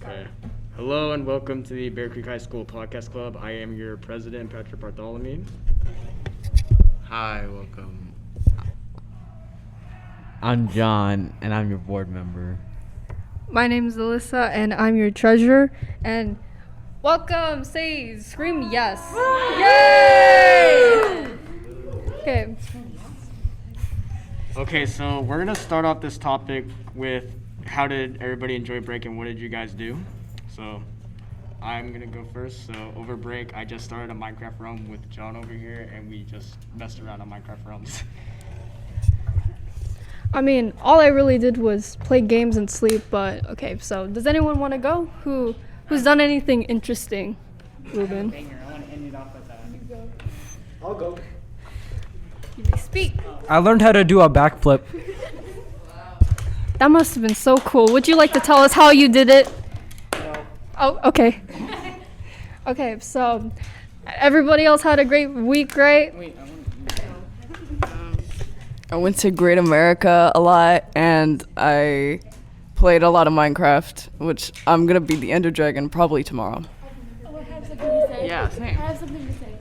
Okay. Hello and welcome to the Bear Creek High School Podcast Club. I am your president, Patrick Bartholomew. Hi, welcome. I'm John, and I'm your board member. My name is Alyssa, and I'm your treasurer. And welcome, scream yes. Yay! Okay. Okay, so we're gonna start off this topic with how did everybody enjoy break and what did you guys do? So I'm gonna go first. So over break, I just started a Minecraft realm with John over here, and we just messed around on Minecraft realms. I mean, all I really did was play games and sleep, but okay, so does anyone want to go? Who's done anything interesting? Ruben. I want to end it off with that. I'll go. You may speak. I learned how to do a backflip. That must have been so cool. Would you like to tell us how you did it? No. Oh, okay. Okay, so everybody else had a great week, right? I went to Great America a lot, and I played a lot of Minecraft, which I'm gonna be the Ender Dragon probably tomorrow. Oh, I have something to say. Yeah, same. I have something to say.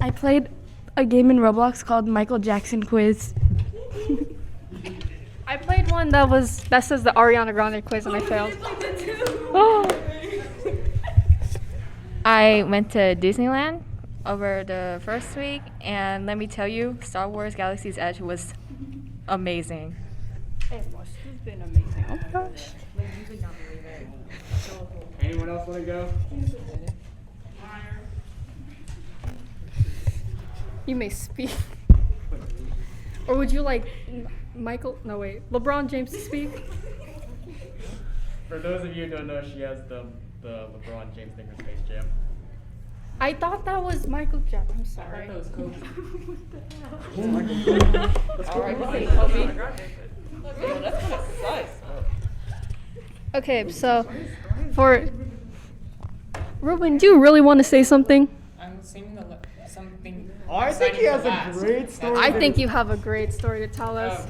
I played a game in Roblox called Michael Jackson Quiz. I played one that says the Ariana Grande quiz, and I failed. Oh. I went to Disneyland over the first week, and let me tell you, Star Wars Galaxy's Edge was amazing. It must have been amazing. Oh my gosh. Anyone else want to go? You may speak. Or would you like LeBron James to speak? For those of you who don't know, she has the LeBron James thing for Space Jam. I thought that was Michael Jackson. I'm sorry. Okay, so for Ruben, do you really want to say something? I'm saving something. I think he has a great story. I think you have a great story to tell us.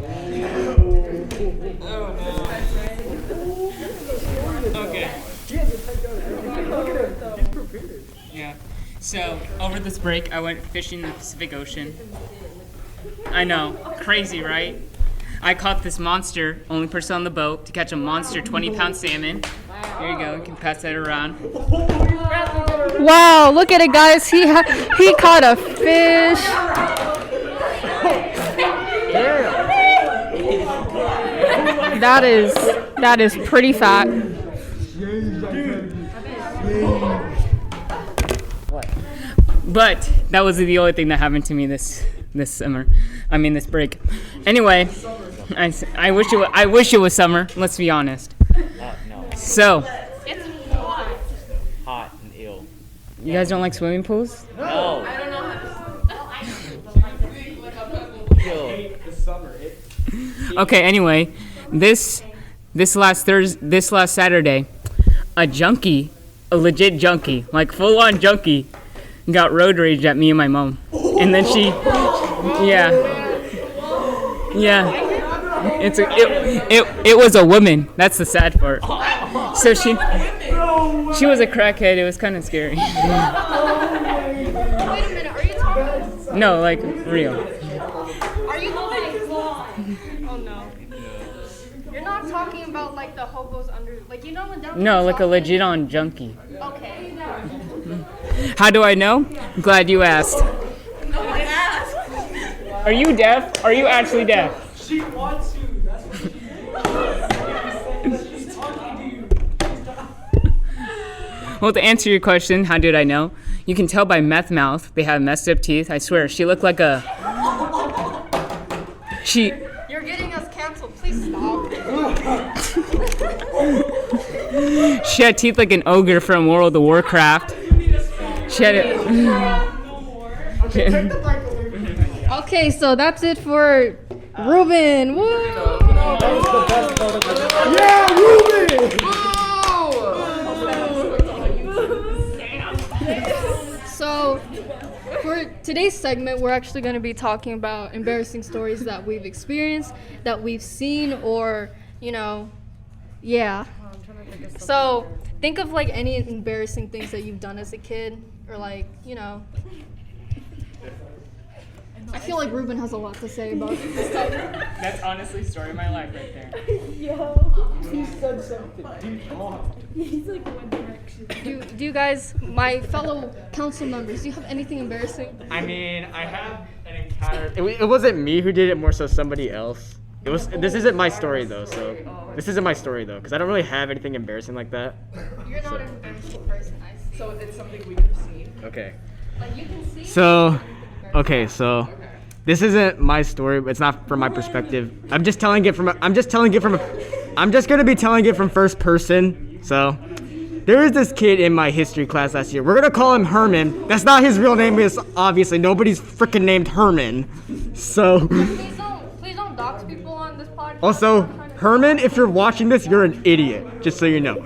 Okay. Look at him. He's prepared. Yeah. So over this break, I went fishing in the Pacific Ocean. I know, crazy, right? I caught this monster, only person on the boat, to catch a monster 20-pound salmon. There you go. You can pass that around. Wow, look at it, guys. He caught a fish. That is pretty fat. But that was the only thing that happened to me this summer. I mean, this break. Anyway, I wish it was summer. Let's be honest. No. So, Hot and ill. you guys don't like swimming pools? No. Okay. Anyway, this last Saturday, a legit junkie, like full-on junkie, got road rage at me and my mom, and then it was a woman. That's the sad part. So she was a crackhead. It was kind of scary. Wait a minute, are you talking? No, like real. Are you Oh no. You're not talking about like the hobos under, like you know when down. No, like a legit on junkie. Okay. How do I know? I'm glad you asked. Are you deaf? Are you actually deaf? She wants you. That's what she wants. She's talking to you. Well, to answer your question, how did I know? You can tell by meth mouth. They have messed up teeth. I swear, she looked like a. You're getting us canceled. Please stop. She had teeth like an ogre from World of Warcraft. She had it. Okay, so that's it for Ruben. Woo! That was the best part of it. Yeah, Ruben! So for today's segment, we're actually going to be talking about embarrassing stories that we've experienced, that we've seen, or, yeah. So think of like any embarrassing things that you've done as a kid, or like, you know. I feel like Ruben has a lot to say about this stuff. That's honestly story of my life right there. Do you guys, my fellow council members, do you have anything embarrassing? I mean, I have an encounter. It wasn't me who did it, more so somebody else. It was. This isn't my story though. So this isn't my story though, because I don't really have anything embarrassing like that. You're not an embarrassing person, So it's something we can see. Okay. Like you can see. So, okay, so this isn't my story. It's not from my perspective. I'm just gonna be telling it from first person. So, there is this kid in my history class last year. We're gonna call him Herman. That's not his real name. Because obviously nobody's freaking named Herman. So. Please don't dox people on this podcast. Also, Herman, if you're watching this, you're an idiot. Just so you know.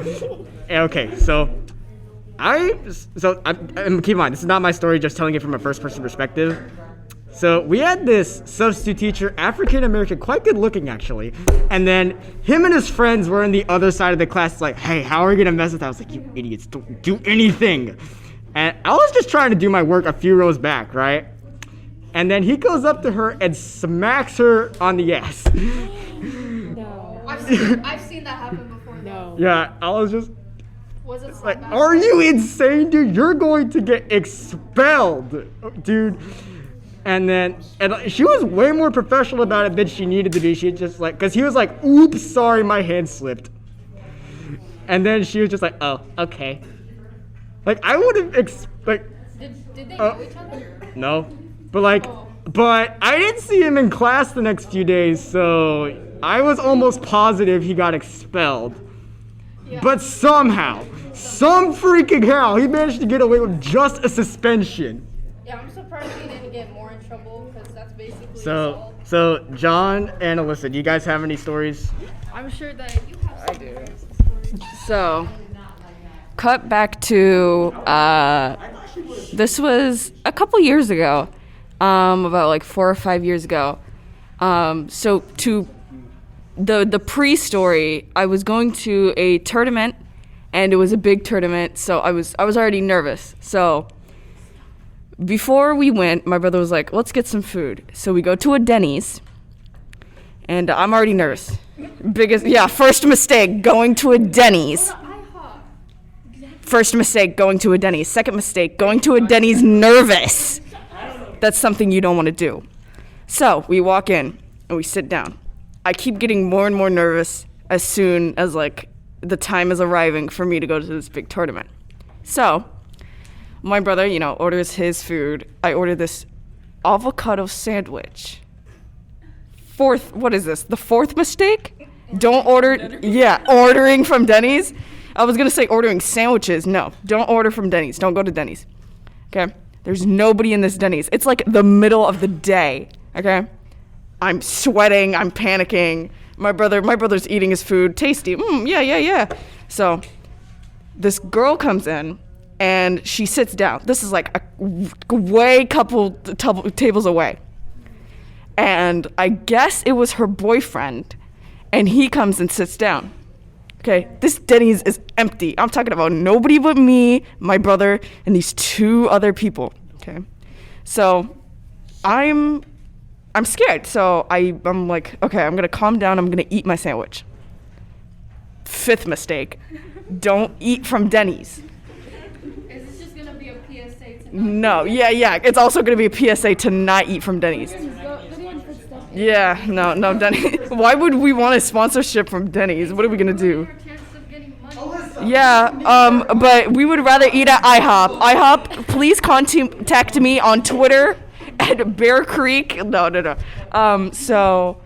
Okay, so. Keep in mind, this is not my story, just telling it from a first-person perspective. So we had this substitute teacher, African American, quite good looking actually. And then him and his friends were on the other side of the class, like, hey, how are we gonna mess with that? I was like, you idiots, don't do anything. And I was just trying to do my work a few rows back, right? And then he goes up to her and smacks her on the ass. No. I've seen that happen before. No. Yeah, I was just. Was it so Like, bad? are you insane, dude? You're going to get expelled, dude. And she was way more professional about it than she needed to be. She just like, cause he was like, oops, sorry, my hand slipped. And then she was just like, oh, okay. Like, I would have Did they know each other? No, but I didn't see him in class the next few days, so I was almost positive he got expelled. Yeah. But somehow, some freaking how, he managed to get away with just a suspension. Yeah, I'm surprised he didn't get more in trouble, because that's basically So, assault. John and Alyssa, do you guys have any stories? I'm sure that you have some embarrassing stories. So, cut back to, this was a couple years ago, about like 4 or 5 years ago. So to the pre-story, I was going to a tournament, and it was a big tournament, so I was already nervous. So before we went, my brother was like, let's get some food. So we go to a Denny's, and I'm already nervous. First mistake, going to a Denny's. First mistake, going to a Denny's. Second mistake, going to a Denny's nervous. That's something you don't want to do. So we walk in and we sit down. I keep getting more and more nervous as soon as like the time is arriving for me to go to this big tournament. So my brother, orders his food. I order this avocado sandwich. What is this? The fourth mistake? Don't order. Yeah, ordering from Denny's. I was gonna say ordering sandwiches. No, don't order from Denny's. Don't go to Denny's. Okay? There's nobody in this Denny's. It's like the middle of the day. Okay? I'm sweating. I'm panicking. My brother's eating his food. Tasty. Yeah. So this girl comes in and she sits down. This is like a way couple tables away. And I guess it was her boyfriend, and he comes and sits down. Okay, this Denny's is empty. I'm talking about nobody but me, my brother, and these 2 other people. Okay, so I'm scared. So I'm like, okay, I'm gonna calm down. I'm gonna eat my sandwich. 5th mistake, don't eat from Denny's. Is this just gonna be a PSA to No, yeah. It's also gonna be a PSA to not eat from Denny's. Yeah, no, Denny's. Why would we want a sponsorship from Denny's? What are we gonna do? Yeah, but we would rather eat at IHOP. IHOP, please contact me on Twitter at Bear Creek. No. So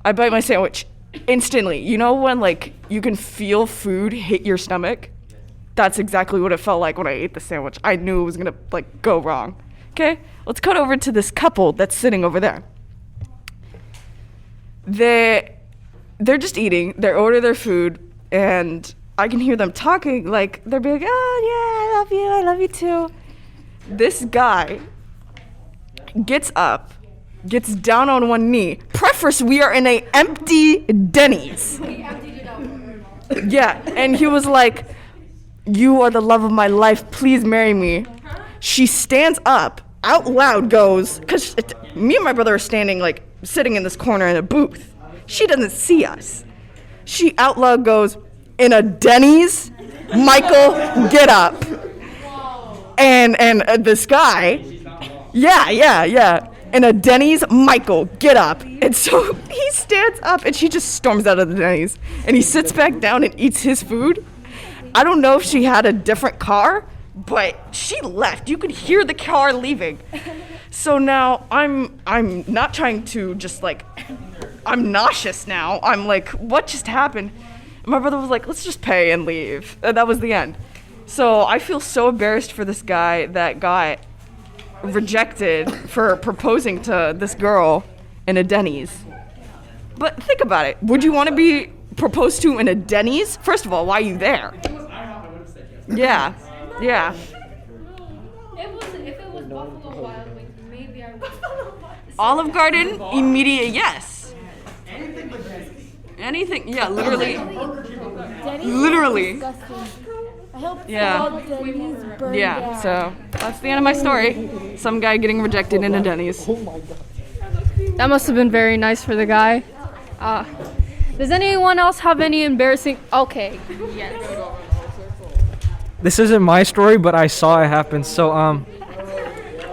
I bite my sandwich instantly. You know when like you can feel food hit your stomach? That's exactly what it felt like when I ate the sandwich. I knew it was gonna like go wrong. Okay, let's cut over to this couple that's sitting over there. They're just eating. They order their food, and I can hear them talking. Like they're being like, "Oh yeah, I love you too." This guy gets up, gets down on one knee. Preface: we are in a empty Denny's. Yeah, and he was like, "You are the love of my life. Please marry me." She stands up, out loud goes, because me and my brother are standing, like, sitting in this corner in a booth. She doesn't see us. She out loud goes, "In a Denny's, Michael, get up." And this guy, yeah. In a Denny's, Michael, get up. And so he stands up and she just storms out of the Denny's. And he sits back down and eats his food. I don't know if she had a different car, but she left. You could hear the car leaving. So now I'm not trying to just like, I'm nauseous now. I'm like, what just happened? And my brother was like, let's just pay and leave. And that was the end. So I feel so embarrassed for this guy that got rejected for proposing to this girl in a Denny's. But think about it. Would you want to be proposed to in a Denny's? First of all, why are you there? Yeah. If it was Buffalo Wild Wings, maybe I would. Olive Garden, immediate yes. Anything, yeah, literally. Literally. Yeah. Yeah, so that's the end of my story. Some guy getting rejected in a Denny's. That must have been very nice for the guy. Does anyone else have any embarrassing? Okay. Yes. This isn't my story, but I saw it happen. So,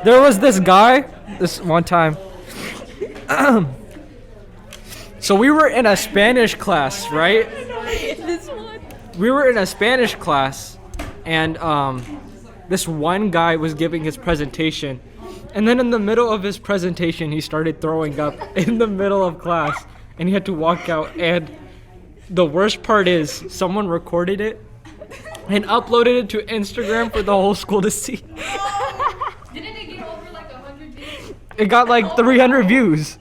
there was this guy, this one time. So we were in a Spanish class, right? We were in a Spanish class, and this one guy was giving his presentation. And then in the middle of his presentation, he started throwing up in the middle of class, and he had to walk out. And the worst part is, someone recorded it and uploaded it to Instagram for the whole school to see. Didn't it get over like 100 views? It got like 300 views.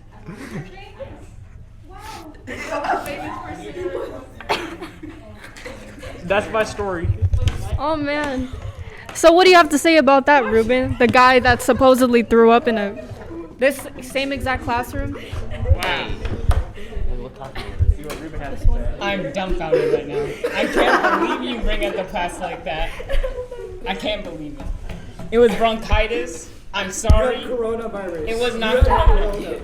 That's my story. Oh man. So what do you have to say about that, Ruben? The guy that supposedly threw up in this same exact classroom? Wow. I'm dumbfounded right now. I can't believe you bring up the past like that. I can't believe it. It was bronchitis. I'm sorry. Coronavirus. It was not corona.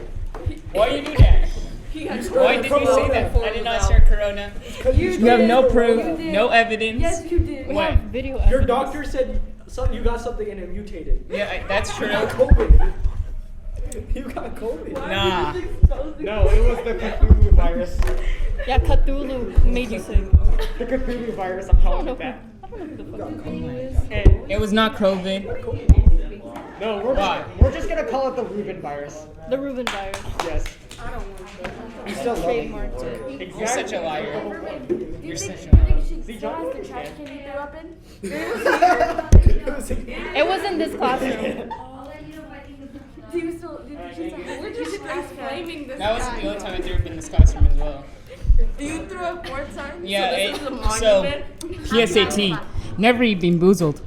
Why you do that? Why did you say that? I did not start corona. You have no proof, no evidence. Yes, you did. What? Video Your evidence. doctor said you got something and it mutated. Yeah, that's true. COVID. You got COVID. Nah. No, it was the Cthulhu virus. Yeah, Cthulhu made you sick. The Cthulhu virus, I'm calling it that. It was not COVID. No, we're just gonna call it the Reuben virus. The Reuben virus. Yes. You still love it. Trademarked it. You're such a liar. You're such a liar. It was in this classroom. That was the only time I threw up in this classroom as well. You threw up 4 times? Yeah, So PSAT, never eat Bean Boozled.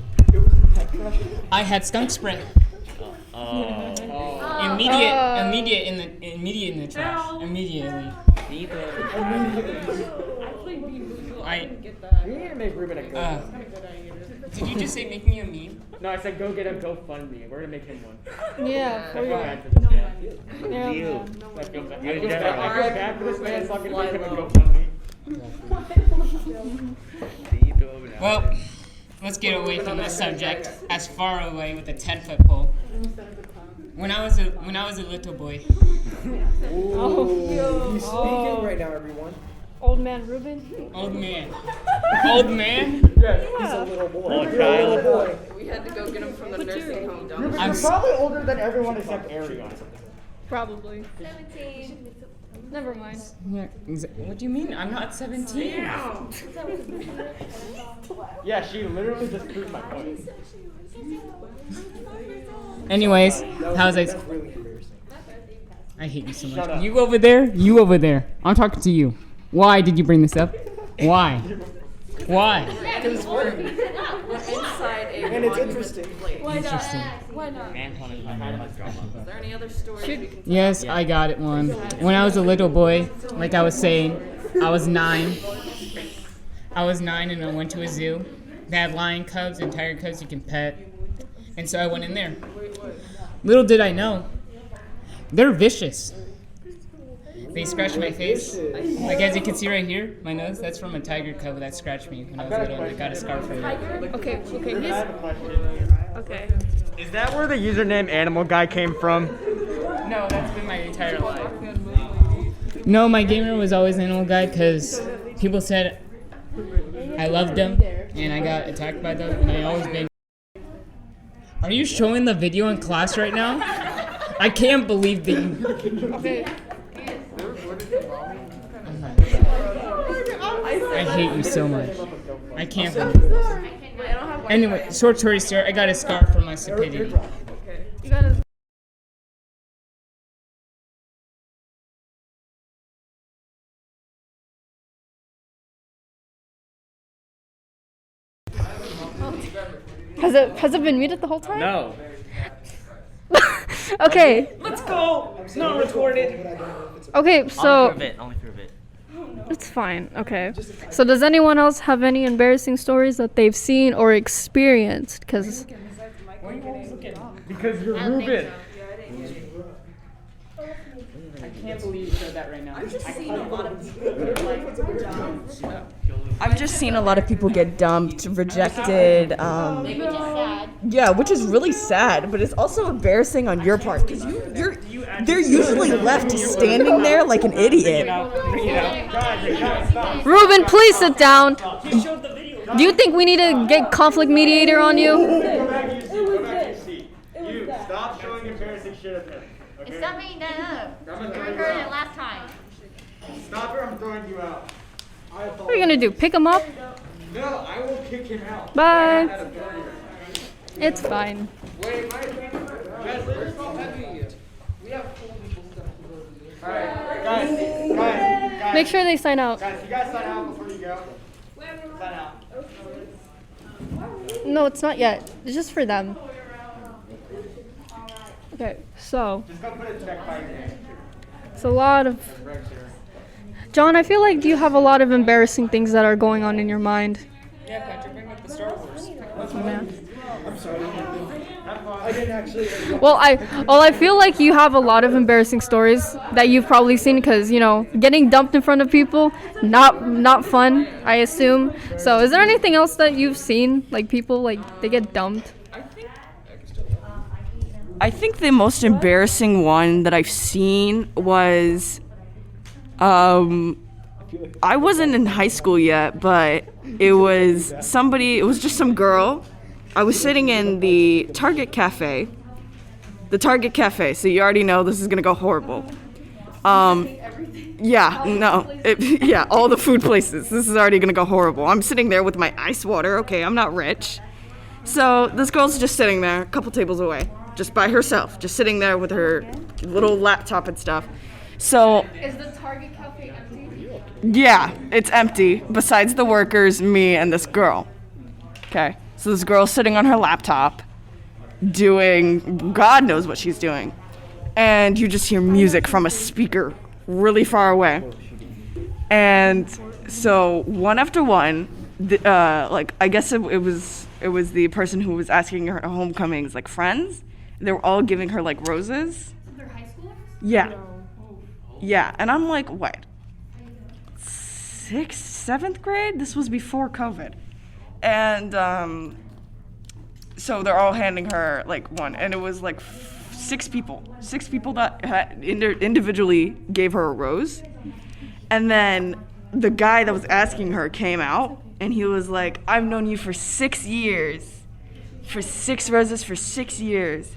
I had skunk spray. Immediate in the trash. Immediately. We need to make Reuben a go. Did you just say make me a meme? No, I said go get a GoFundMe. We're gonna make him one. Yeah, I for feel real. bad for this man. Yeah. I feel bad for this man, so I'm gonna make him a GoFundMe. Well, let's get away from this subject. As far away with a 10-foot pole. When I was a little boy. He's speaking right now, everyone. Old man Ruben. Old man. Old man? Yes, he's a little boy. You're a little boy. we had to go get him from the nursing home. Reuben, you're probably older than everyone except Arion. Probably. 17. Never mind. What do you mean? I'm not 17. Yeah, she literally just proved my point. Anyways, how's I? That's really embarrassing. I hate you so Shut much. up. You over there. You over there. I'm talking to you. Why did you bring this up? Why? Why? Inside a And it's interesting. Interesting. Why not? Is there any other stories we can Yes, I got it one. When I was a little boy, like I was saying, I was 9. I was 9 and I went to a zoo. They had lion cubs and tiger cubs you can pet. And so I went in there. Little did I know, they're vicious. They scratched my face. Like as you can see right here, my nose, that's from a tiger cub that scratched me when I was little and I got a scar from it. Okay. Okay. Is that where the username Animal Guy came from? No, that's been my entire life. No, my gamer was always Animal Guy because people said I loved them and I got attacked by them and I always been. Are you showing the video in class right now? I can't believe that you. I hate you so much. I can't believe this. Anyway, short story short, I got a scar from my stupidity. You gotta. Has it been muted the whole time? No. Okay. Let's go! It's not recorded. Okay, so Only for a bit. it's fine. Okay. So does anyone else have any embarrassing stories that they've seen or experienced? Because Because you're Ruben. I can't believe you said that right now. I've just seen a lot of people get dumped, rejected. Yeah, which is really sad, but it's also embarrassing on your part because they're usually left standing there like an idiot. Ruben, please sit down. Do you think we need to get conflict mediator on you? Stop showing embarrassing shit at him. Okay? Stop making that up. You recorded it last time. Stop or I'm throwing you out. What are you gonna do? Pick him up? No, I will kick him out. Bye. It's fine. Wait, guys, stop heavy. We have cool people stuff to go do. Alright, guys. Make sure they sign out. Guys, you guys sign out before you go. Sign out. No, it's not yet. It's just for them. Okay, so Just go put a check by your name. it's a lot of. John, I feel like you have a lot of embarrassing things that are going on in your mind. Yeah, Patrick, bring up the Star Wars. I'm sorry. I didn't actually. Well, I feel like you have a lot of embarrassing stories that you've probably seen because getting dumped in front of people, not fun, I assume. So, is there anything else that you've seen, like people they get dumped? I think the most embarrassing one that I've seen was, I wasn't in high school yet, but it was just some girl. I was sitting in the Target Cafe, so you already know this is gonna go horrible. Yeah, all the food places. This is already gonna go horrible. I'm sitting there with my ice water. Okay, I'm not rich. So this girl's just sitting there, a couple tables away, just by herself, just sitting there with her little laptop and stuff. So Is the Target Cafe empty? yeah, it's empty, besides the workers, me, and this girl. Okay, so this girl's sitting on her laptop, doing God knows what she's doing. And you just hear music from a speaker really far away. And so one after one, I guess it was the person who was asking her homecomings, like friends. They were all giving her like roses. They're high schoolers? Yeah. Yeah, and I'm like, what? 6th, 7th grade? This was before COVID. And so they're all handing her like one, and it was like 6 people that individually gave her a rose. And then the guy that was asking her came out, and he was like, I've known you for 6 years. For 6 roses for 6 years.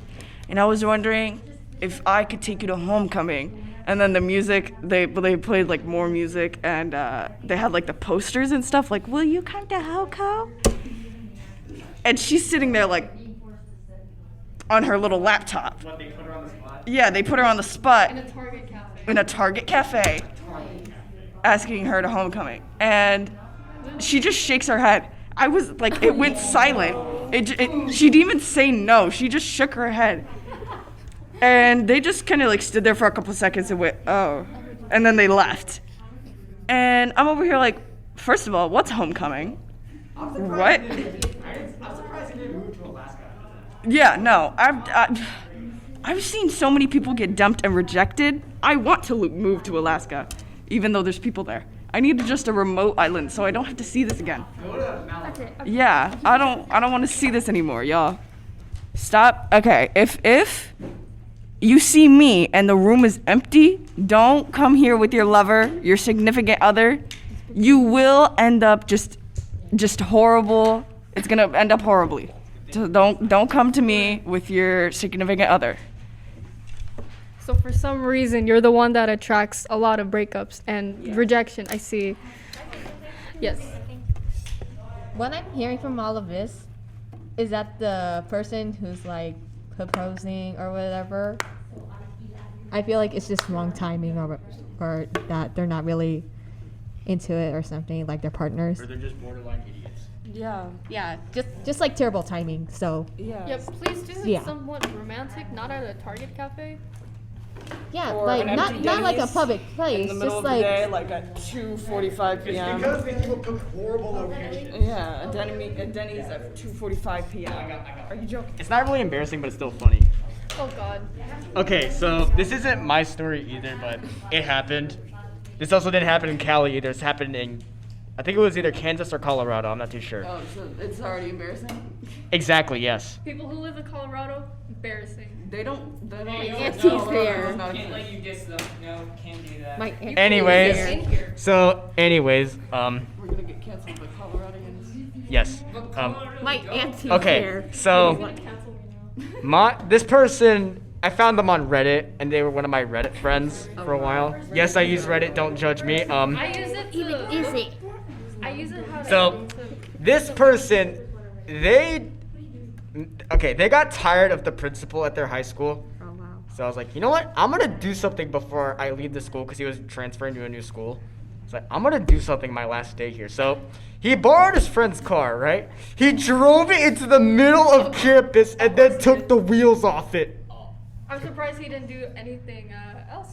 And I was wondering if I could take you to homecoming. And then the music, they played like more music, and they had like the posters and stuff, like, will you come to HoCo? And she's sitting there like on her little laptop. What, they put her on the spot? Yeah, they put her on the spot. In a Target Cafe. In a Target Cafe, asking her to homecoming. And she just shakes her head. I was like, it went silent. She didn't even say no. She just shook her head. And they just kind of like stood there for a couple seconds and went, oh. And then they left. And I'm over here like, First of all, what's homecoming? What? I'm surprised he didn't move to Alaska. Yeah, no. I've seen so many people get dumped and rejected. I want to move to Alaska, even though there's people there. I need just a remote island so I don't have to see this again. Yeah, I don't want to see this anymore, y'all. Stop. Okay, if you see me and the room is empty, don't come here with your lover, your significant other. You will end up just horrible. It's gonna end up horribly. So don't come to me with your significant other. So for some reason, you're the one that attracts a lot of breakups and rejection. I see. Yes. What I'm hearing from all of this is that the person who's like proposing or whatever, I feel like it's just wrong timing or that they're not really into it or something, like their partners. Or they're just borderline idiots. Yeah. Yeah, just like terrible timing. So Yeah. Yep. Please do it Yeah. somewhat romantic, not at a Target cafe. yeah, Or like an not empty like a Denny's public place, In the middle just of the like day, like at 2:45 p.m. Because these people cook horrible locations. Yeah, a Denny's at 2:45 p.m. Are you joking? It's not really embarrassing, but it's still funny. Oh God. Okay, so this isn't my story either, but it happened. This also didn't happen in Cali either. It's happened in, I think it was either Kansas or Colorado. I'm not too sure. Oh, so it's already embarrassing? Exactly, yes. People who live in Colorado, embarrassing. They don't Auntie's here. Can't let you diss them. No, can't do that. my auntie's Anyways, here. We're gonna get canceled by Coloradians. yes. My auntie's Okay, here. so this person, I found them on Reddit, and they were one of my Reddit friends for a while. Yes, I use Reddit. Don't judge me. I use it to. Is it? I use it how to. So, this person, they got tired of the principal at their high school. Oh wow. So I was like, you know what? I'm gonna do something before I leave the school because he was transferring to a new school. So I'm gonna do something my last day here. So he borrowed his friend's car, right? He drove it into the middle of campus and then took the wheels off it. I'm surprised he didn't do anything else.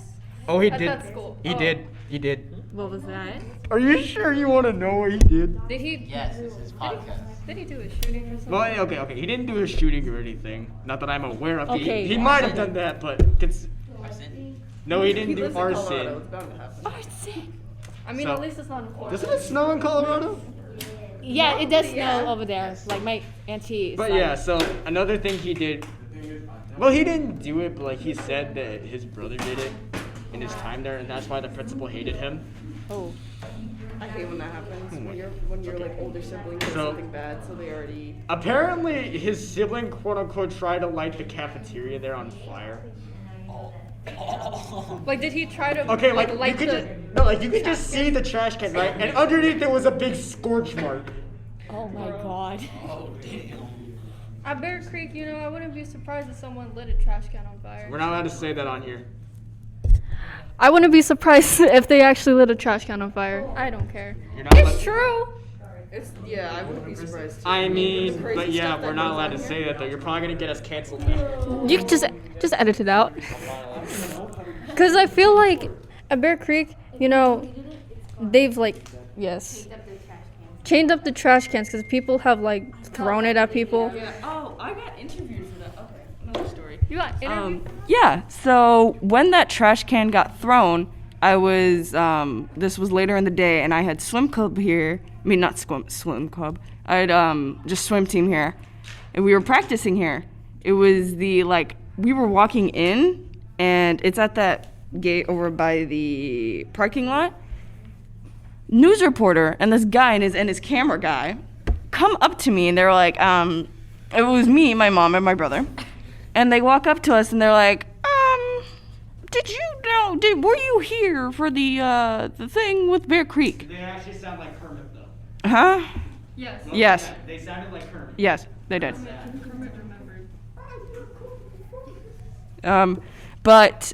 Oh, he At did. that school. He Oh. did. He did. What was that? Are you sure you want to know what he did? Did he? Yes, this is podcast. Did he do a shooting or something? Well, okay. He didn't do a shooting or anything. Not that I'm aware of. Okay. He might have done that, but no, he didn't do arson. It's bound to happen. I mean, So- at least it's not in Florida. Doesn't it snow in Colorado? Yeah, it does snow over there. Like my auntie. Is But like, yeah, so another thing he did. Well, he didn't do it, but like he said that his brother did it in his time there, and that's why the principal hated him. Oh. I hate when that happens. When your like older sibling does So- something bad, so they already. Apparently, his sibling, quote unquote, tried to light the cafeteria there on fire. Like, did he try to? Okay, like you light could the? you could just see the trash can, right? And underneath it was a big scorch mark. Oh my god. At Bear Creek, you know, I wouldn't be surprised if someone lit a trash can on fire. We're not allowed to say that on here. I wouldn't be surprised if they actually lit a trash can on fire. I don't care. You're not It's allowed- true. I wouldn't be surprised. I mean, Crazy but yeah, stuff that we're not goes allowed on to here. say that though. You're probably gonna get us canceled now. You could just edit it out. Cause I feel like at Bear Creek, you know, they've like chained up the trash cans because people have like thrown it at people. Yeah. Oh, I got interviewed for that. Okay, another story. You got interviewed? Yeah. So when that trash can got thrown, I was this was later in the day, and I had swim club here. I mean, not swim club. I had just swim team here, and we were practicing here. It was we were walking in, and it's at that gate over by the parking lot. News reporter and this guy and his camera guy come up to me, and they're like, it was me, my mom, and my brother, and they walk up to us, and they're like, did you know? Were you here for the thing with Bear Creek? They actually sound like Kermit though. Huh? Yes. Yes. They sounded like Kermit. Yes, they did. Kermit remembered. But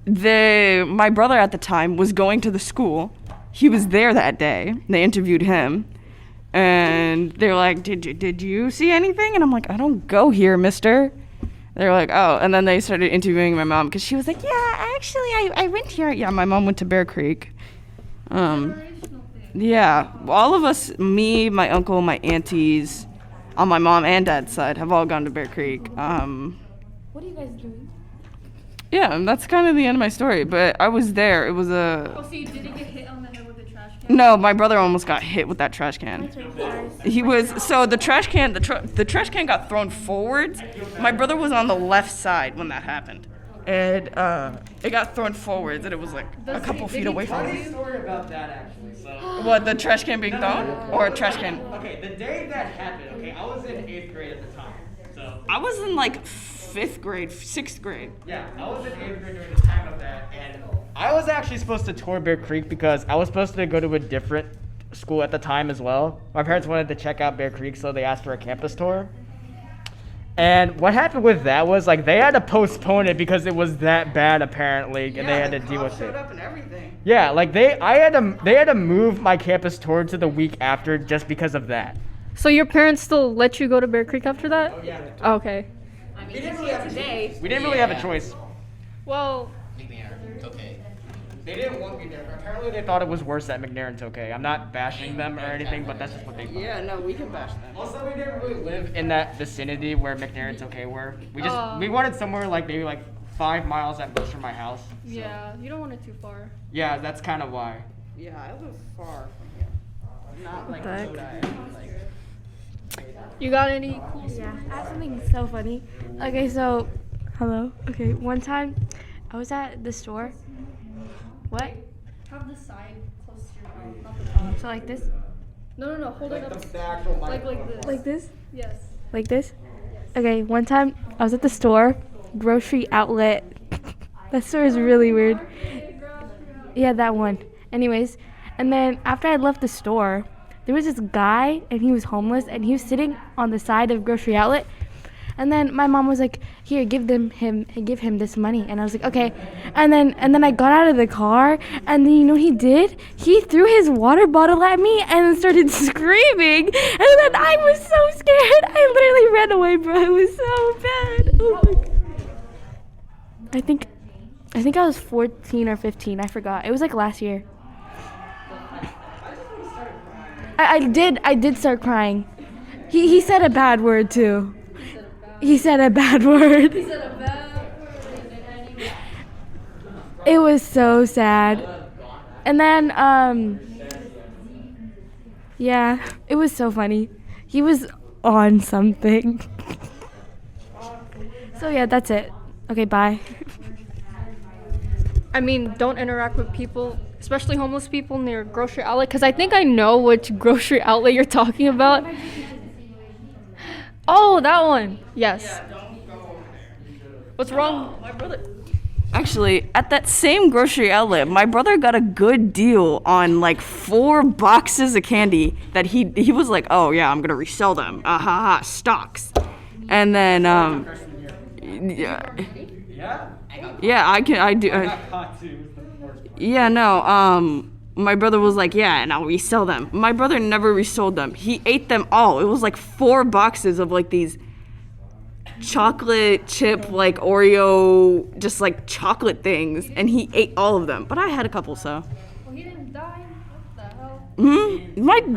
my brother at the time was going to the school. He was there that day. They interviewed him, and they're like, "Did you see anything?" And I'm like, "I don't go here, mister." They're like, "Oh," and then they started interviewing my mom because she was like, "Yeah, actually, I went here. Yeah, my mom went to Bear Creek." Generational thing. Yeah, all of us, me, my uncle, my aunties, on my mom and dad's side, have all gone to Bear Creek. What are you guys doing? Yeah, and that's kind of the end of my story. But I was there. It was a. Oh, so you didn't get hit on the head with the trash can? No, my brother almost got hit with that trash can. He was so the trash can. The trash can got thrown forwards. My brother was on the left side when that happened, and it got thrown forwards, and it was like a couple feet away from Funny me. story about that actually. So. What, the trash can being thrown, or a trash can? Okay, the day that happened. Okay, I was in 8th grade at the time. So. I was in like 5th grade, 6th grade. Yeah, I was in 8th grade during the time of that, and I was actually supposed to tour Bear Creek because I was supposed to go to a different school at the time as well. My parents wanted to check out Bear Creek, so they asked for a campus tour. And what happened with that was like they had to postpone it because it was that bad apparently, and they had to deal with it. Up and everything. Yeah, like they had to move my campus tour to the week after just because of that. So your parents still let you go to Bear Creek after that? Oh yeah. Okay. We didn't really have a choice. Well, It's okay. They didn't want me there. Apparently they thought it was worse at McNair okay. I'm not bashing them or anything, but that's just what they thought. Yeah, no, we can bash them. Also, we didn't really live in that vicinity where McNair okay were. We wanted somewhere like maybe like 5 miles at most from my house. So. yeah, you don't want it too far. Yeah, that's kind of why. Yeah, I live far from here. Not like Heck. like. You got any cool Yeah, I have something so funny. Okay, so, hello. Okay, one time I was at the store. What? Have the side close to your mouth, not the top. So like this? No, hold it up. Like this. Like this? Yes. Like this? Okay, one time I was at the store, grocery outlet. That store is really weird. Yeah, that one. Anyways, and then after I left the store, there was this guy and he was homeless and he was sitting on the side of grocery outlet. And then my mom was like, "Here, give him this money." And I was like, "Okay." And then I got out of the car, and then you know what he did? He threw his water bottle at me and started screaming. And then I was so scared. I literally ran away, bro. It was so bad. Oh my God. I think I was 14 or 15. I forgot. It was like last year. I did start crying. He said a bad word too. He said a bad word. It was so sad. And then, yeah, it was so funny. He was on something. So yeah, that's it. Okay, bye. I mean, don't interact with people, especially homeless people near grocery outlet, because I think I know which grocery outlet you're talking about. Oh, that one. Yes. What's wrong? My brother. Actually, at that same grocery outlet, my brother got a good deal on like 4 boxes of candy that he was like, "Oh yeah, I'm gonna resell them. Stocks." And then my brother was like, "Yeah, and I'll resell them." My brother never resold them. He ate them all. It was like 4 boxes of like these chocolate chip, like Oreo, just like chocolate things, and he ate all of them. But I had a couple, so. Well, he didn't die. What the hell?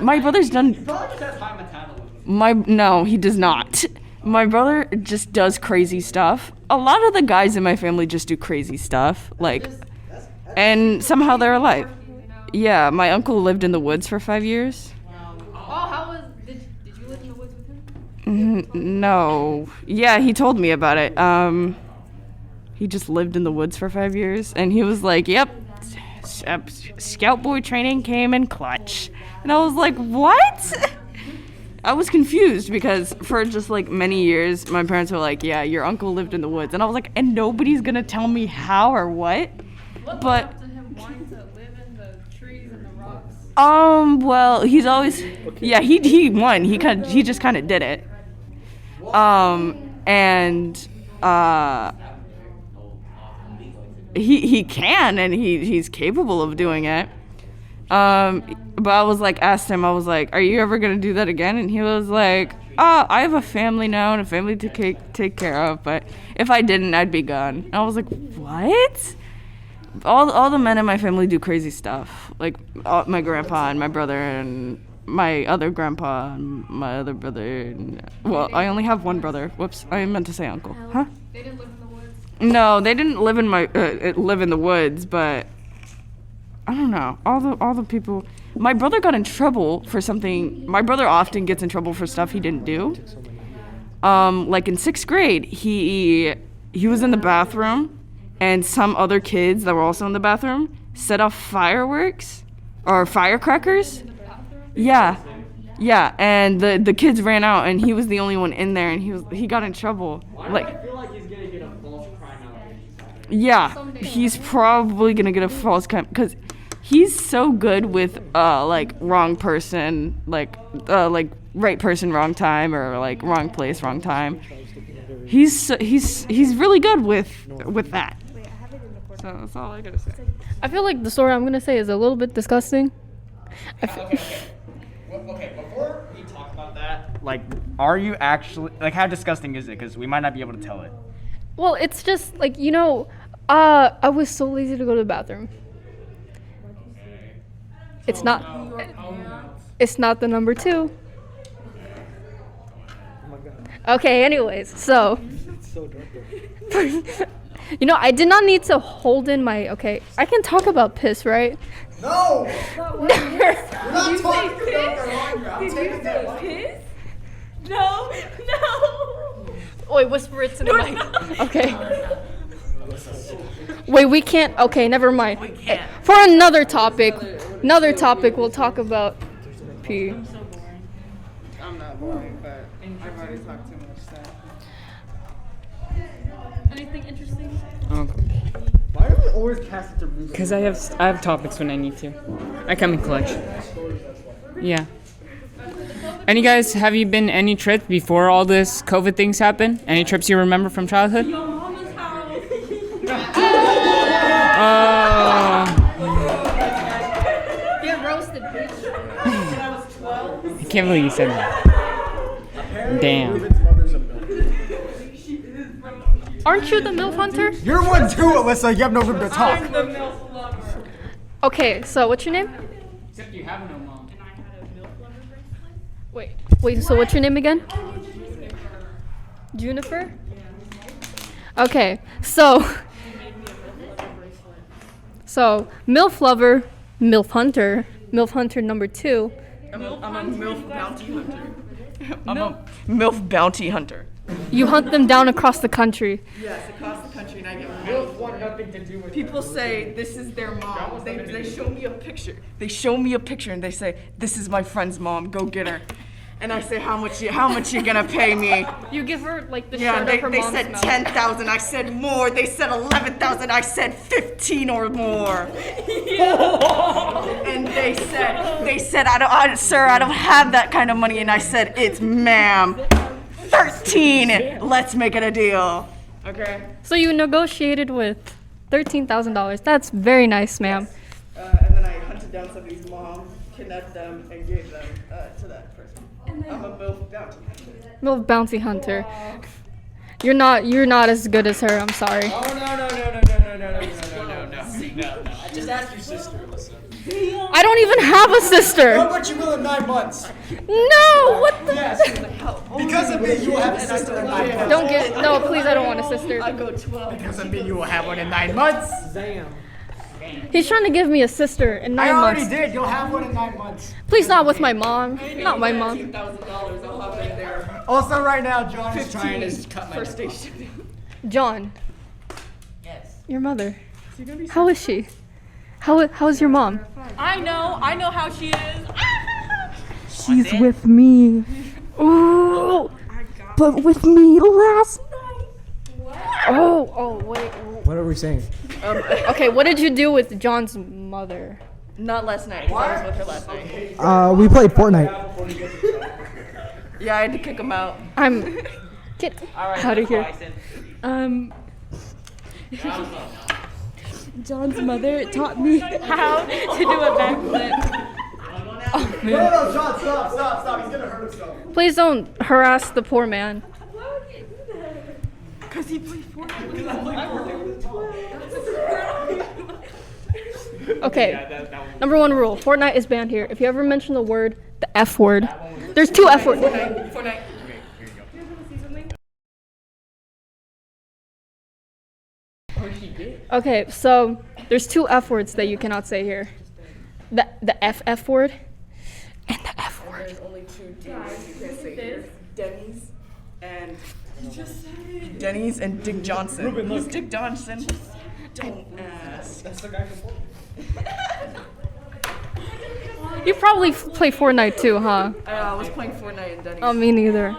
My brother's done. Probably just has high metabolism. No, he does not. My brother just does crazy stuff. A lot of the guys in my family just do crazy stuff, like, and somehow they're alive. Yeah, my uncle lived in the woods for 5 years. Oh, how was? Did you live in the woods with him? No. Yeah, he told me about it. He just lived in the woods for 5 years, and he was like, "Yep, Scout Boy training came in clutch." And I was like, "What?" I was confused because for just like many years, my parents were like, "Yeah, your uncle lived in the woods," and I was like, "And nobody's gonna tell me how or what." But Him wanting to live in the trees and the rocks. well, he's always, yeah, he won. He just kind of did it. He can, and he's capable of doing it. But I was like, asked him, I was like, "Are you ever gonna do that again?" And he was like, "Oh, I have a family now and a family to take care of, but if I didn't, I'd be gone." And I was like, "What?" all the men in my family do crazy stuff. Like my grandpa and my brother and my other grandpa and my other brother. Well, I only have one brother. Whoops, I meant to say uncle. Huh? They didn't live in the woods. No, they didn't live in the woods, but I don't know. All the people. My brother got in trouble for something. My brother often gets in trouble for stuff he didn't do. Like in 6th grade, he was in the bathroom, and some other kids that were also in the bathroom set off fireworks or firecrackers. Yeah, and the kids ran out, and he was the only one in there, and he got in trouble. Like, I feel like he's gonna get a false crime allegation. yeah, he's probably gonna get a false crime because he's so good with like wrong person, like right person, wrong time, or like wrong place, wrong time. He's really good with that. So that's all I gotta say. I feel like the story I'm gonna say is a little bit disgusting. Okay, before we talk about that, like, are you actually, like, how disgusting is it? Because we might not be able to tell it. Well, it's just like, I was so lazy to go to the bathroom. It's not the number 2. Okay, anyways, so I did not need to hold in my, okay, I can talk about piss, right? No! We're not talking about the wrong route. Did you say piss? No. Wait, whisper it to the mic. Okay. Wait, we can't. Okay, never mind. We can't. For another topic, we'll talk about pee. I'm not boring, but I've already talked too much stuff. Anything interesting? Why are we always cast to Ruben? Because I have topics when I need to. I come in clutch. Yeah. And you guys, have you been any trips before all this COVID things happened? Any trips you remember from childhood? Your mama's house. Get roasted, bitch. I can't believe you said that. Damn. Aren't you the MILF hunter? You're one too, Alyssa. You have no room to talk. I'm the MILF lover. Okay, so what's your name? Except you have no mom. Wait, so what's your name again? Juniper? Okay, so MILF lover, MILF hunter number 2. I'm a MILF bounty hunter. I'm a MILF bounty hunter. You hunt them down across the country. Yes, across the country, and I get MILF want nothing to do with people say this is their mom. They show me a picture. They show me a picture and they say, this is my friend's mom, go get her. And I say, how much you gonna pay me? You give her like the Yeah, shirt of her they mom's said mouth. 10,000. I said more. They said 11,000. I said 15 or more. And they said, sir, I don't have that kind of money. And I said, it's ma'am, 13. Let's make it a deal. Okay. So you negotiated with $13,000. That's very nice, ma'am. And then I hunted down somebody's mom, kidnapped them, and gave them to that person. I'm a MILF bounty hunter. MILF bounty hunter. You're not as good as her. I'm sorry. Oh, no. Just ask your sister, Alyssa. I don't even have a sister. No, but you will in 9 months. No, what the? Yes. Because of me, you will have a sister in 9 months. Don't get no, please. I don't want a sister. I go 12. Because of me, you will have one in 9 months. Damn. He's trying to give me a sister in 9 I already months. did. You'll have one in 9 months. Please, not with my mom. Not my mom. $15,000. I'll have it there. Also, right now, John is trying to cut my First station. John. Yes. Your mother. How is she? How is your mom? I know how she is. She's with me. Ooh. But with me last night. Oh, wait. What are we saying? Okay, what did you do with John's mother? Not last night. 'Cause I was with her last night. We played Fortnite. Yeah, I had to kick him out. Get out of here. John's mother taught me how to do a backflip. No, John, stop. He's gonna hurt himself. Please don't harass the poor man. Because he played Fortnite. Okay. Yeah, that one. Number one rule: Fortnite is banned here. If you ever mention the word, the F word, there's two F words. Fortnite. Okay, so there's two F words that you cannot say here. The F word and the F word. There's only two D's you can't say here. Denny's and Dick Johnson. Ruben, look. Who's Dick Johnson? Don't ask. That's the guy from Fortnite. You probably play Fortnite too, huh? I was playing Fortnite and Denny's. Oh, me neither.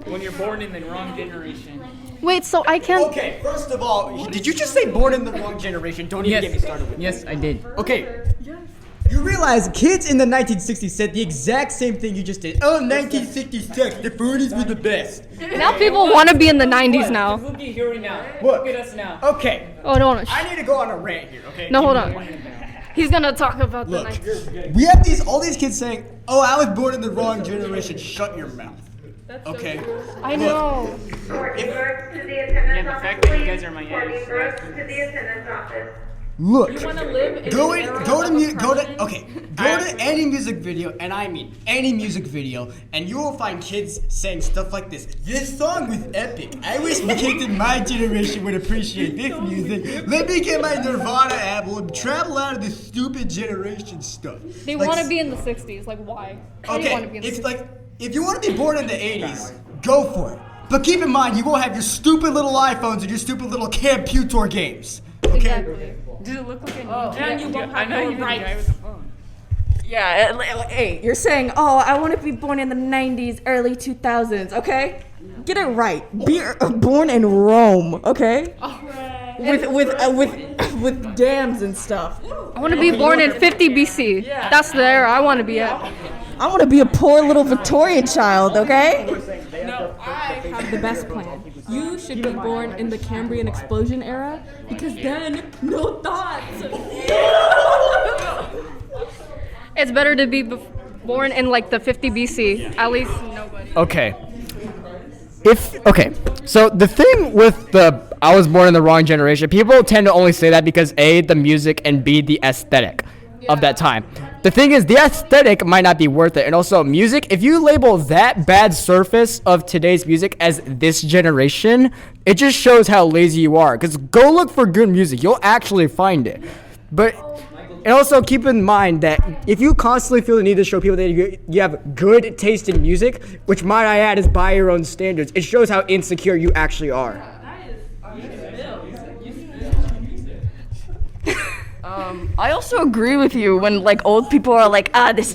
When you're born in the wrong generation. Wait, so I can't. Okay, first of all, did you just say born in the wrong generation? Don't even get me started with Yes, I did. Okay. You realize kids in the 1960s said the exact same thing you just did. Oh, 1966, the 40s were the best. Now people want to be in the 90s now. Look at here now. Look. Look at us now. Okay, Oh, no. I need to go on a rant here, okay? No, hold on. He's gonna talk about the Look, 90s. we have all these kids saying, oh, I was born in the wrong generation. Shut your mouth. Okay? I know. Yeah, the fact that you guys are my age. Look, live go to any music video, and I mean any music video, and you will find kids saying stuff like this. This song was epic. I wish the kids in my generation would appreciate this music. Let me get my Nirvana album and travel out of this stupid generation stuff. They Like, want to be in the 60s. Like, why? Why do you want to be in Okay, the it's 60s? like, if you want to be born in the 80s, go for it. But keep in mind, you won't have your stupid little iPhones and your stupid little computer games. Okay? Exactly. Does it look like a And you won't I have know no you're the guy rights. with the phone. Yeah, hey, you're saying, oh, I want to be born in the 90s, early 2000s, okay? Get it right. Be born in Rome, okay? With dams and stuff. I want to be born in 50 BC. That's the era I want to be at. I want to be a poor little Victorian child, okay? No, I have the best plan. You should be born in the Cambrian explosion era because then no thoughts. It's better to be born in like the 50 BC. At least nobody. Okay. So the thing with I was born in the wrong generation, people tend to only say that because A, the music, and B, the aesthetic of that time. The thing is, the aesthetic might not be worth it. And also, music, if you label that bad surface of today's music as this generation, it just shows how lazy you are. Because go look for good music. You'll actually find it. And also keep in mind that if you constantly feel the need to show people that you have good taste in music, which might I add is by your own standards, it shows how insecure you actually are. I also agree with you when like old people are like, this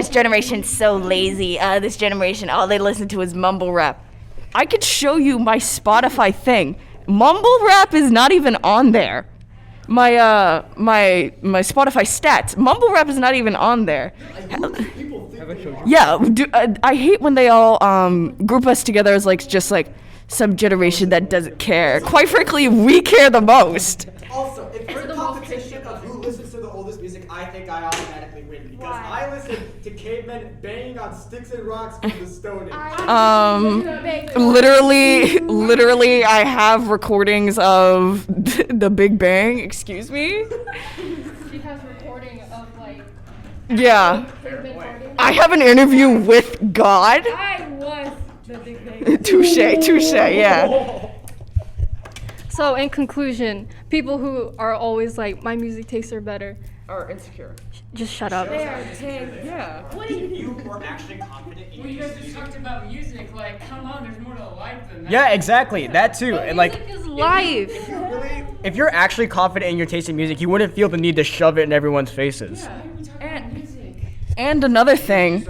generation's so lazy. This generation, all they listen to is mumble rap. I could show you my Spotify thing. Mumble rap is not even on there. My Spotify stats. Mumble rap is not even on there. Yeah, I hate when they all group us together as like just like some generation that doesn't care. Quite frankly, we care the most. Also, if we're in a competition of who listens to the oldest music, I think I automatically win because I listen to cavemen banging on sticks and rocks from the Stone Age. Literally, I have recordings of the Big Bang. Excuse me. She has recording of like. Yeah. I have an interview with God. I was the Big Bang. Touche, yeah. So in conclusion, people who are always like, my music tastes are better, Or insecure. just shut up. Yeah. You were actually confident in You guys just talked about music. Like, come on, there's more to life than that. Yeah, exactly. That too. And like, Music is life. if you're actually confident in your taste in music, you wouldn't feel the need to shove it in everyone's faces. And another thing,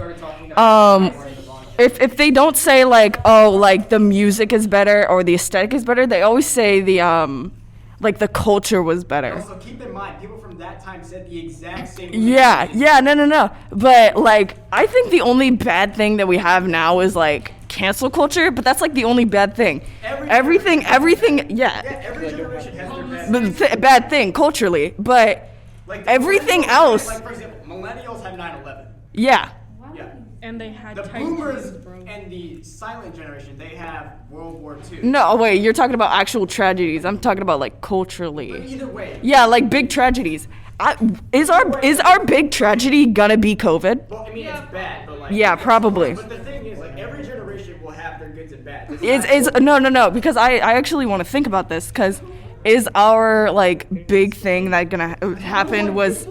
if they don't say like, oh, like the music is better or the aesthetic is better, they always say the like the culture was better. Also, keep in mind, people from that time said the exact same. Yeah, no. But like, I think the only bad thing that we have now is like cancel culture. But that's like the only bad thing. Everything, yeah. Every generation has their bad. Bad thing culturally, but Like everything else. Like for example, millennials have 9/11. Yeah. And they had The tight boomers jeans, bro. and the silent generation, they have World War II. No, wait, you're talking about actual tragedies. I'm talking about like culturally. But either way. Yeah, like big tragedies. Is our big tragedy gonna be COVID? Well, I mean, it's bad, but like. Yeah, probably. But the thing is, like, every generation will have their goods and bads. No, because I actually want to think about this, because is our like big thing that gonna happen is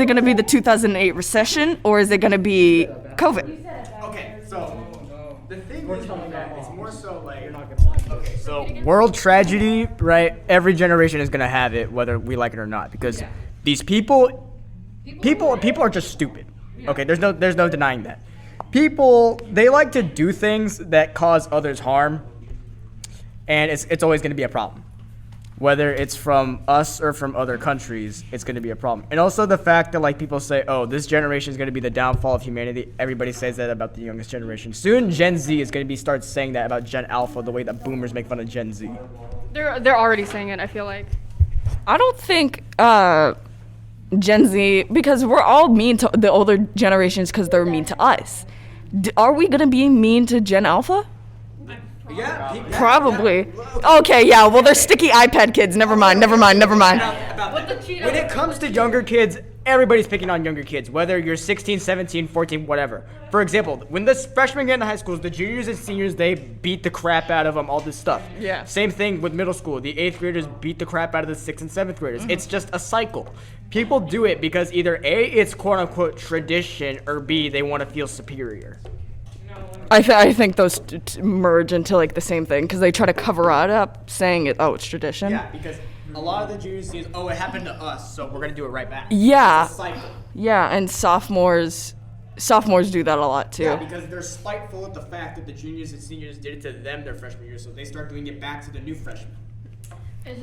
it gonna be the 2008 recession, or is it gonna be COVID? Okay, so the thing is that it's more so like. Okay, so world tragedy, right? Every generation is gonna have it, whether we like it or not, because these people are just stupid. Okay, there's no denying that. People, they like to do things that cause others harm, and it's always gonna be a problem. Whether it's from us or from other countries, it's going to be a problem. And also the fact that like people say, oh, this generation is going to be the downfall of humanity. Everybody says that about the youngest generation. Soon Gen Z is going to start saying that about Gen Alpha, the way that boomers make fun of Gen Z. They're already saying it, I feel like. I don't think Gen Z, because we're all mean to the older generations because they're mean to us. Are we going to be mean to Gen Alpha? Yeah, probably. Okay, yeah. Well, they're sticky iPad kids. Never mind. When it comes to younger kids, everybody's picking on younger kids, whether you're 16, 17, 14, whatever. For example, when the freshmen get into high schools, the juniors and seniors, they beat the crap out of them, all this stuff. Yeah. Same thing with middle school. The 8th graders beat the crap out of the 6th and 7th graders. It's just a cycle. People do it because either A, it's quote-unquote tradition, or B, they want to feel superior. I think those merge into like the same thing because they try to cover it up, saying it's tradition. Yeah, because a lot of the juniors say, oh, it happened to us, so we're gonna do it right back. Yeah. It's a cycle. Yeah, and sophomores do that a lot too. Yeah, because they're spiteful at the fact that the juniors and seniors did it to them their freshman year, so they start doing it back to the new freshmen.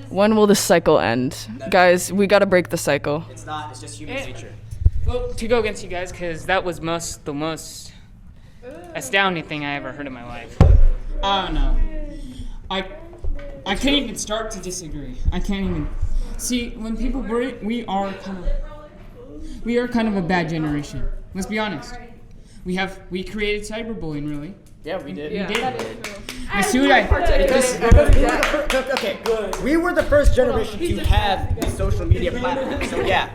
When will this cycle end? Guys, we gotta break the cycle. It's not, it's just human nature. Well, to go against you guys, because that was the most astounding thing I ever heard in my life. I don't know. I can't even start to disagree. I can't even see when people we are kind of a bad generation. Let's be honest. We created cyberbullying, really. Yeah, we did. We did. Okay, we were the first generation to have the social media platform, so yeah.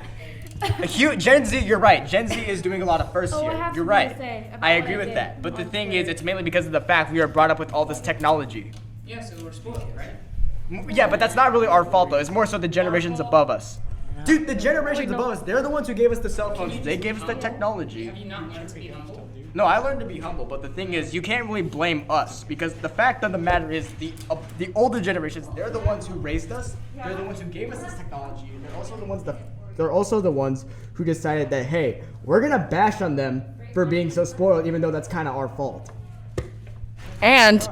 Gen Z, you're right. Gen Z is doing a lot of firsts here. You're right. I agree with that. But the thing is, it's mainly because of the fact we are brought up with all this technology. Yeah, so we're spoiled, right? Yeah, but that's not really our fault, though. It's more so the generations above us. Dude, the generations above us, they're the ones who gave us the cell phones. They gave us the technology. Have you not learned to be humble? No, I learned to be humble, but the thing is, you can't really blame us because the fact of the matter is the older generations, they're the ones who raised us. They're the ones who gave us this technology. They're also the ones who decided that, hey, we're gonna bash on them for being so spoiled, even though that's kind of our fault. And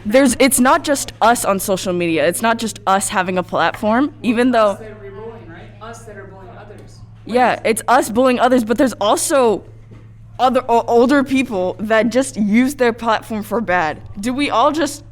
it's not just us on social media. It's not just us having a platform, even though. Us that are bullying, right? Us that are bullying others. Yeah, it's us bullying others, but there's also other older people that just use their platform for bad. Do we all just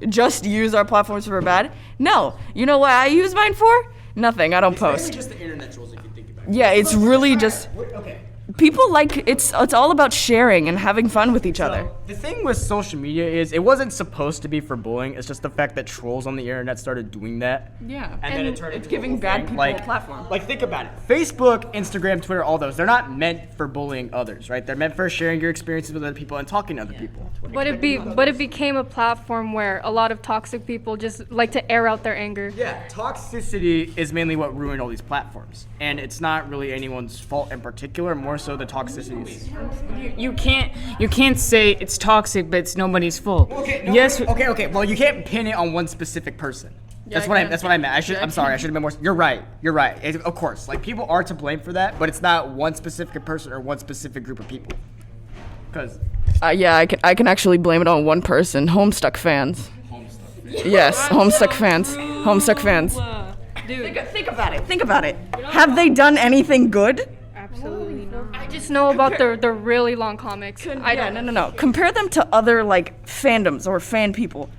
use our platforms for bad? No. You know what I use mine for? Nothing. I don't post. It's just the internet trolls if you think about it. Yeah, it's really just. Okay. People like it's all about sharing and having fun with each other. The thing with social media is it wasn't supposed to be for bullying. It's just the fact that trolls on the internet started doing that. Yeah, and then it turned it's into giving bad people a platform. Like think about it. Facebook, Instagram, Twitter, all those, they're not meant for bullying others, right? They're meant for sharing your experiences with other people and talking to other people. But it became a platform where a lot of toxic people just like to air out their anger. Yeah, toxicity is mainly what ruined all these platforms, and it's not really anyone's fault in particular. More so the toxicity. You can't say it's toxic, but it's nobody's fault. Okay. Well, you can't pin it on one specific person. That's what I meant. I'm sorry. I should have been more. You're right. Of course, like people are to blame for that, but it's not one specific person or one specific group of people. Because. I can actually blame it on one person. Homestuck fans. Yes, Homestuck fans. Homestuck fans. Dude, think about it. Have they done anything good? Absolutely not. I just know about their really long comics. No. Compare them to other like fandoms or fan people.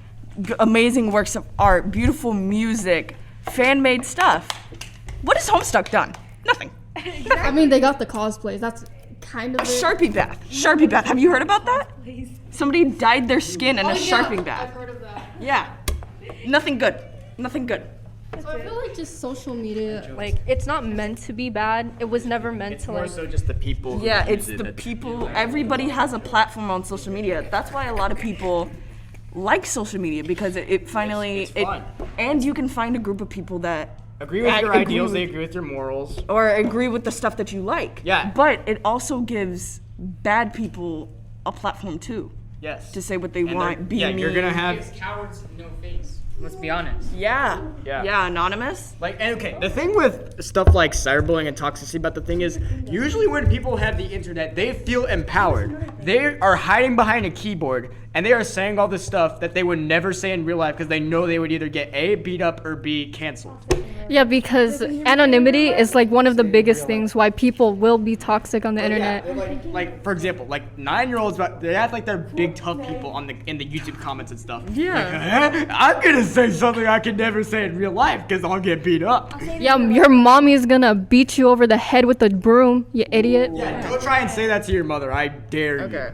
Amazing works of art, beautiful music, fan-made stuff. What has Homestuck done? Nothing. I mean, they got the cosplays. That's kind of A Sharpie bath. Sharpie bath. Have you heard about that? Somebody dyed their skin in a Sharpie bath. I've heard of that. Yeah. Nothing good. Nothing good. So I feel like just social media, Like, it's not meant to be bad. It was never meant It's to, more like. so just the people. Who Yeah, use it's it the that- people. Everybody has a platform on social media. That's why a lot of people like social media because it finally It's fun. and you can find a group of people that Agree with your agree ideals. with- They agree with your morals. or agree with the stuff that you like. Yeah. But it also gives bad people a platform too Yes. to say what they And want. they're- Be yeah, you're gonna mean. have. Gives cowards no face. Let's be honest. Yeah. Yeah. Yeah. Anonymous. Like, and okay, the thing with stuff like cyberbullying and toxicity about the thing is, usually when people have the internet, they feel empowered. They are hiding behind a keyboard and they are saying all this stuff that they would never say in real life because they know they would either get A, beat up, or B, canceled. Yeah, because anonymity is like one of the biggest things why people will be toxic on the internet. Yeah, like for example, like 9-year-olds, they act like they're big tough people in the YouTube comments and stuff. Yeah. Like, I'm gonna say something I can never say in real life because I'll get beat up. Yeah, your mommy's gonna beat you over the head with a broom, you idiot. Yeah, don't try and say that to your mother. I dare you. Okay.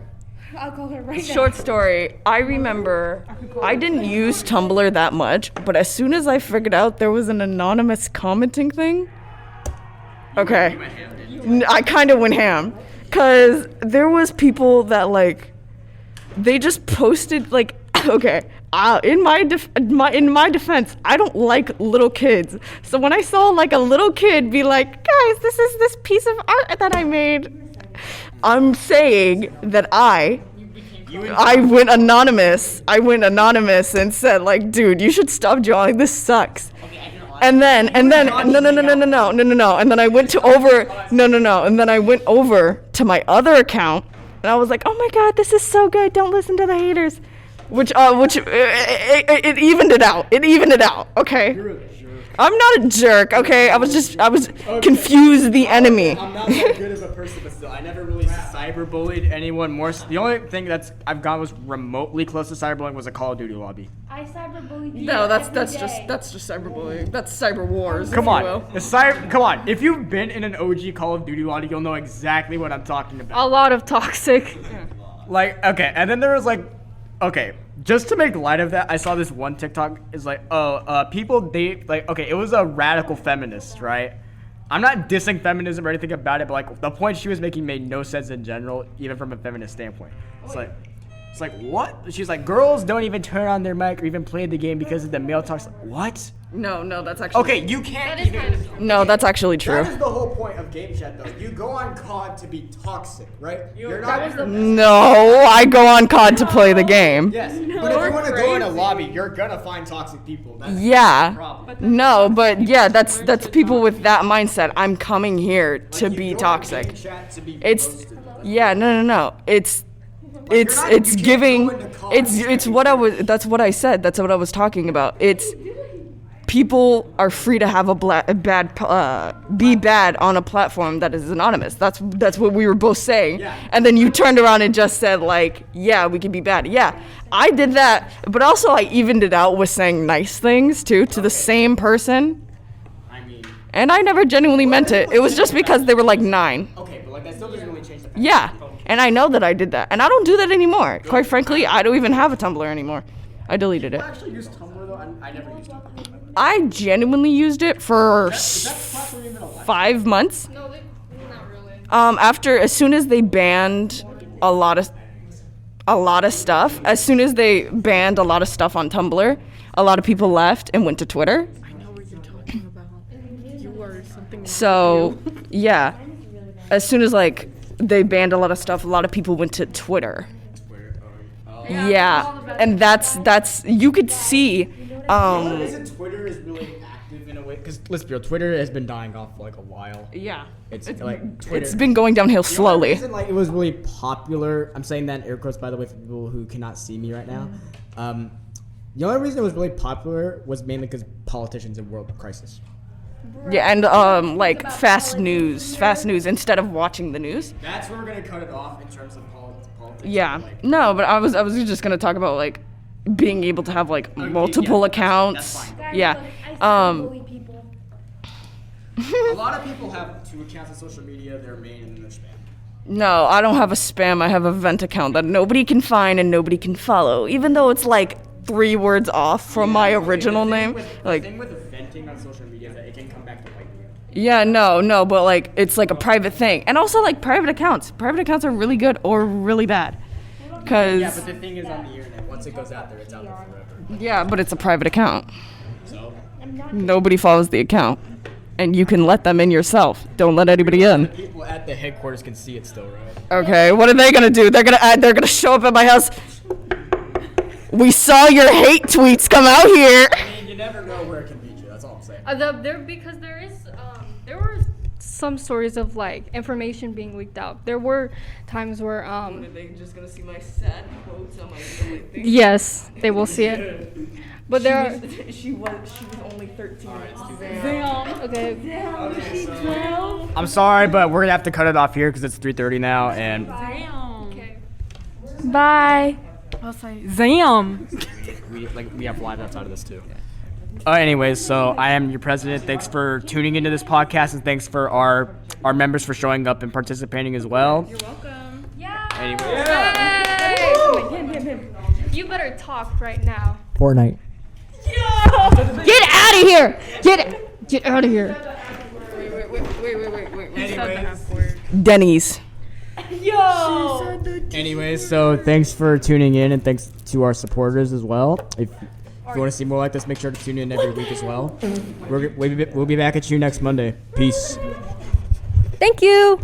I'll call her right Short story. I remember I didn't use Tumblr that much, but as soon as I figured out there was an anonymous commenting thing, okay, I kind of went ham, cause there was people that like, they just posted like, okay, in my defense, I don't like little kids. So when I saw like a little kid be like, guys, this is this piece of art that I made, I'm saying that I went anonymous. I went anonymous and said like, dude, you should stop drawing. This sucks. And then no. And then I went over to my other account and I was like, oh my god, this is so good. Don't listen to the haters. It evened it out. It evened it out. Okay. I'm not a jerk, okay? I was confused the enemy. I'm not that good of a person, but still, I never really cyberbullied anyone more. The only thing I've gone was remotely close to cyberbullying was a Call of Duty lobby. I cyberbullied you. No, that's just cyberbullying. That's cyber wars. Come on, come on. If you've been in an OG Call of Duty lobby, you'll know exactly what I'm talking about. A lot of toxic. Like, okay, and then there was like, okay, just to make light of that, I saw this one TikTok. It's like, people date, like, okay, it was a radical feminist, right? I'm not dissing feminism or anything about it, but like the point she was making made no sense in general, even from a feminist standpoint. It's like what? She's like, girls don't even turn on their mic or even play the game because of the male talks. What? No, that's actually Okay, you can't even. No, that's actually true. That is the whole point of game chat, though. You go on COD to be toxic, right? You're not. No, I go on COD to play the game. Yes, but if you want to go in a lobby, you're gonna find toxic people. That's the Yeah. problem. No, but yeah, that's people with that mindset. I'm coming here to be toxic. It's yeah, no. It's giving. It's what I was. That's what I said. That's what I was talking about. It's people are free to have be bad on a platform that is anonymous. That's what we were both saying. Yeah. And then you turned around and just said like, yeah, we can be bad. Yeah, I did that, but also I evened it out with saying nice things too to the same person. I mean. And I never genuinely meant it. It was just because they were like 9. Okay, but like that still doesn't really change the fact. Yeah, and I know that I did that, and I don't do that anymore. Quite frankly, I don't even have a Tumblr anymore. I deleted it. I actually use Tumblr though. I never used Tumblr. I genuinely used it for 5 months. No, not really. As soon as they banned a lot of stuff, as soon as they banned a lot of stuff on Tumblr, a lot of people left and went to Twitter. I know what you're talking about. You are something. So, yeah, as soon as like they banned a lot of stuff, a lot of people went to Twitter. Yeah, and that's you could see. The reason Twitter is really active in a way, because let's be real, Twitter has been dying off for like a while. Yeah, it's like Twitter. It's been going downhill slowly. The reason, like, it was really popular. I'm saying that in air quotes, by the way, for people who cannot see me right now. The only reason it was really popular was mainly because politicians in world crisis. Yeah, and like fast news instead of watching the news. That's where we're gonna cut it off in terms of politics. Yeah, no, but I was just gonna talk about like being able to have like multiple accounts. That's fine. Yeah. A lot of people have 2 accounts on social media, their main and then their spam. No, I don't have a spam. I have a vent account that nobody can find and nobody can follow, even though it's like 3 words off from my original name. Like, the thing with venting on social media is that it can come back to bite you. yeah, no, but like it's like a private thing, and also like private accounts. Private accounts are really good or really bad, cause Yeah, but the thing is on the internet, once it goes out there, it's out there forever. yeah, but it's a private account. So Nobody follows the account, and you can let them in yourself. Don't let anybody in. people at the headquarters can see it still, right? Okay, what are they gonna do? They're gonna show up at my house. We saw your hate tweets come out here. I mean, you never know where it can beat you. That's all I'm saying. Because there were some stories of like information being leaked out. There were times where Are they just gonna see my sad quotes on my thing? yes, they will see it. But there are She was only 13. okay. I'm sorry, but we're gonna have to cut it off here because it's 3:30 now, and Bye. Zam. we have live outside of this too. Anyways, so I am your president. Thanks for tuning into this podcast, and thanks for our members for showing up and participating as well. You're welcome. Yeah. Anyways. Hey! You better talk right now. Fortnite. Get out of here! Get out of here. Wait. Denny's. Anyways, so thanks for tuning in, and thanks to our supporters as well. If you want to see more like this, make sure to tune in every week as well. We'll be back at you next Monday. Peace. Thank you.